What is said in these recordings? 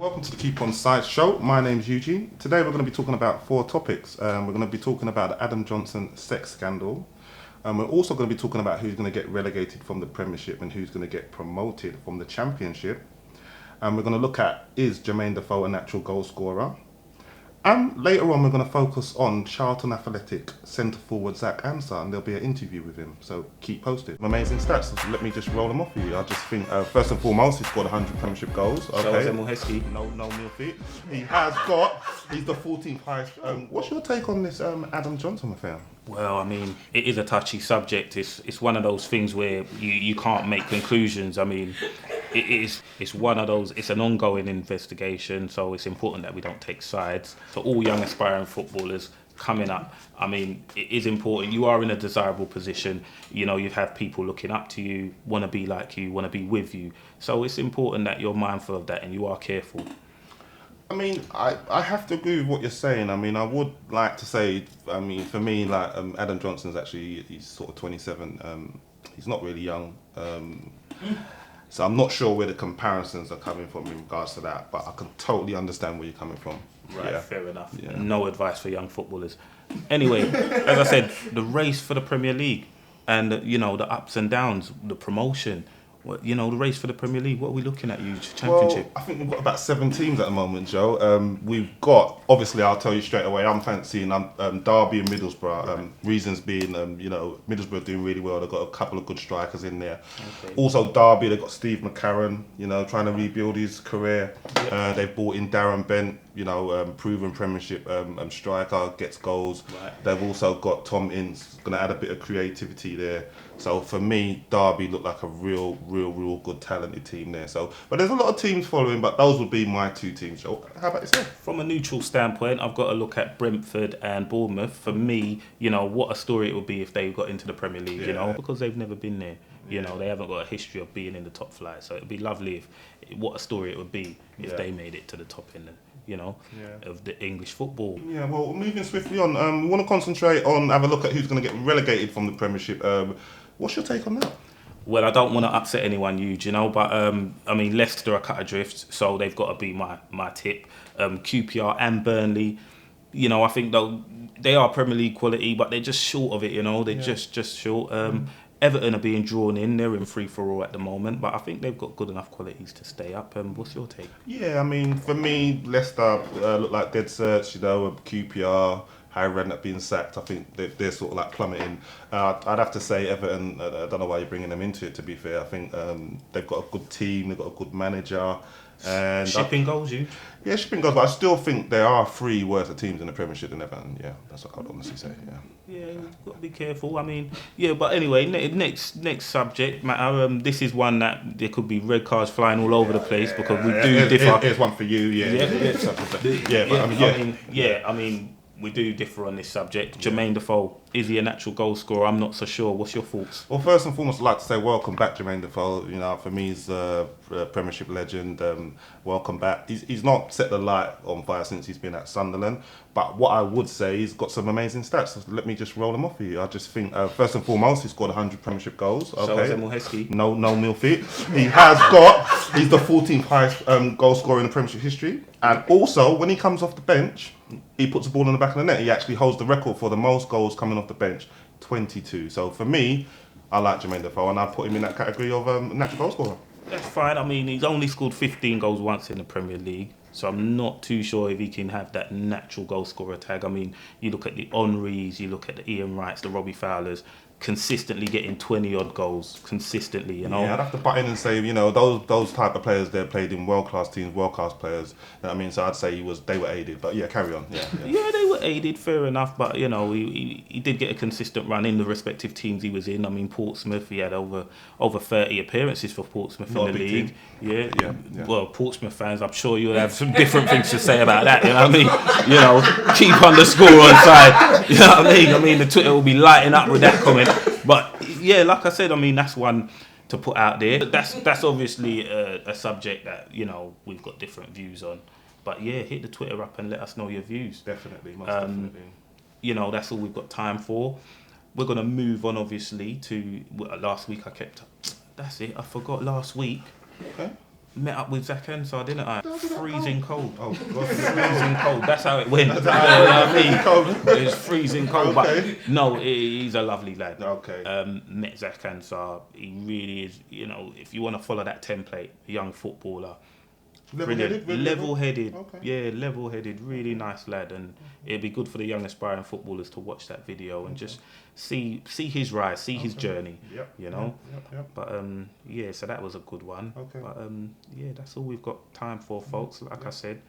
Welcome to the Keep Onside Show. My name's Eugene. Today we're going to be talking about four topics. We're going to be talking about the Adam Johnson sex scandal. We're also going to be talking about who's going to get relegated from the Premiership and who's going to get promoted from the Championship. And we're going to look at, is Jermaine Defo a natural goal scorer? And later on we're going to focus on Charlton Athletic centre forward Zach Ansah, and there'll be an interview with him, so keep posted. Amazing stats, so let me just roll them off for you. I just think, first and foremost, he's scored 100 Premiership goals. Okay. No meal feet. He's the 14th highest. What's your take on this Adam Johnson affair? Well, I mean, it is a touchy subject. It's one of those things where you can't make conclusions. I mean, it's one of those, it's an ongoing investigation, so it's important that we don't take sides. For all young aspiring footballers coming up, I mean, it is important. You are in a desirable position. You know, you have people looking up to you, want to be like you, want to be with you. So it's important that you're mindful of that and you are careful. I mean, I have to agree with what you're saying. I mean, I would like to say, I mean, for me, like, Adam Johnson's actually, he's sort of 27. He's not really young. So I'm not sure where the comparisons are coming from in regards to that, but I can totally understand where you're coming from. Right, yeah. Fair enough. Yeah. No advice for young footballers. Anyway, as I said, the race for the Premier League and, you know, the ups and downs, the promotion, you know, the race for the Premier League, what are we looking at, Championship? Well, I think we've got about 7 teams at the moment, Joe. We've got, obviously, I'll tell you straight away, I'm fancying Derby and Middlesbrough. Right. Reasons being, you know, Middlesbrough are doing really well. They've got a couple of good strikers in there. Okay. Also, Derby, they've got Steve McCarron, you know, trying to rebuild his career. Yep. They've brought in Darren Bent, you know, proven Premiership striker, gets goals. Right. They've also got Tom Ince, going to add a bit of creativity there. So for me, Derby look like a real good talented team there. So, but there's a lot of teams following, but those would be my 2 teams. Joe, how about yourself? From a neutral standpoint, I've got to look at Brentford and Bournemouth. For me, you know, what a story it would be if they got into the Premier League, you know, because they've never been there. You know, they haven't got a history of being in the top flight. So it'd be lovely what a story it would be if they made it to the top end, you know, of the English football. Yeah, well, moving swiftly on, we want to concentrate on, have a look at who's going to get relegated from the Premiership. What's your take on that? Well, I don't want to upset anyone, you know, but I mean, Leicester are cut adrift, so they've got to be my tip. QPR and Burnley, you know, I think they are Premier League quality, but they're just short of it, you know, they're just short. Everton are being drawn in, they're in free-for-all at the moment, but I think they've got good enough qualities to stay up. What's your take? Yeah, I mean, for me, Leicester look like dead certs, you know, QPR, Harry Redknapp being sacked. I think they're sort of like plummeting. I'd have to say Everton, I don't know why you're bringing them into it, to be fair. I think they've got a good team, they've got a good manager. And shipping goals, you? Yeah, shipping goals, but I still think there are 3 worse teams in the Premiership than Everton. Yeah, that's what I'd honestly say, Yeah, you've got to be careful. I mean, yeah, but anyway, next subject matter. This is one that there could be red cards flying all over the place because we do differ. Here's one for you, I mean, we do differ on this subject. Jermaine Defo, is he a natural goal scorer? I'm not so sure. What's your thoughts? Well, first and foremost, I'd like to say welcome back, Jermaine Defo. You know, for me, he's a Premiership legend. Welcome back. He's not set the light on fire since he's been at Sunderland, but what I would say, he's got some amazing stats. So let me just roll them off for you. I just think, first and foremost, he's scored 100 Premiership goals. Okay. So No meal feet. He's the 14th highest goal scorer in the Premiership history. And also, when he comes off the bench, he puts the ball in the back of the net. He actually holds the record for the most goals coming off the bench, 22. So for me, I like Jermaine Defo, and I put him in that category of natural goal scorer. That's fine. I mean, he's only scored 15 goals once in the Premier League, so I'm not too sure if he can have that natural goal scorer tag. I mean, you look at the Henrys, you look at the Ian Wrights, the Robbie Fowlers, consistently getting 20-odd goals, consistently, you know. Yeah, I'd have to butt in and say, you know, those type of players, they played in world-class teams, world-class players. You know what I mean? So I'd say they were aided, but yeah, carry on. Yeah, they were aided, fair enough, but, you know, he did get a consistent run in the respective teams he was in. I mean, Portsmouth, he had over 30 appearances for Portsmouth in the league. Yeah. Well, Portsmouth fans, I'm sure you'll have some different things to say about that, you know what I mean? You know, keep onside, you know what I mean? I mean, the Twitter will be lighting up with that comment. But yeah, like I said, I mean, that's one to put out there. That's obviously a subject that, you know, we've got different views on. But yeah, hit the Twitter up and let us know your views. Definitely, most definitely. You know, that's all we've got time for. We're going to move on, obviously, to last week I forgot last week. Okay. met up with Zach Ansar, didn't I? Freezing cold. Oh, God. Freezing cold. That's how it went. You know what I mean? It was freezing cold. Okay. But no, he's a lovely lad. Okay. Met Zach Ansar. He really is, you know, if you want to follow that template, a young footballer. Level-headed. Okay. Yeah, level-headed. Really nice lad. And it'd be good for the young aspiring footballers to watch that video and just see his rise, see his journey. Yep. You know? Yep. But yeah, so that was a good one. Okay. But yeah, that's all we've got time for, folks. Like I said,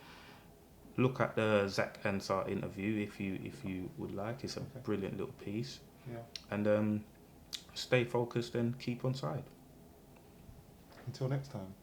look at the Zach Ansar interview if you would like. It's a brilliant little piece. Yeah. And stay focused and keep on side. Until next time.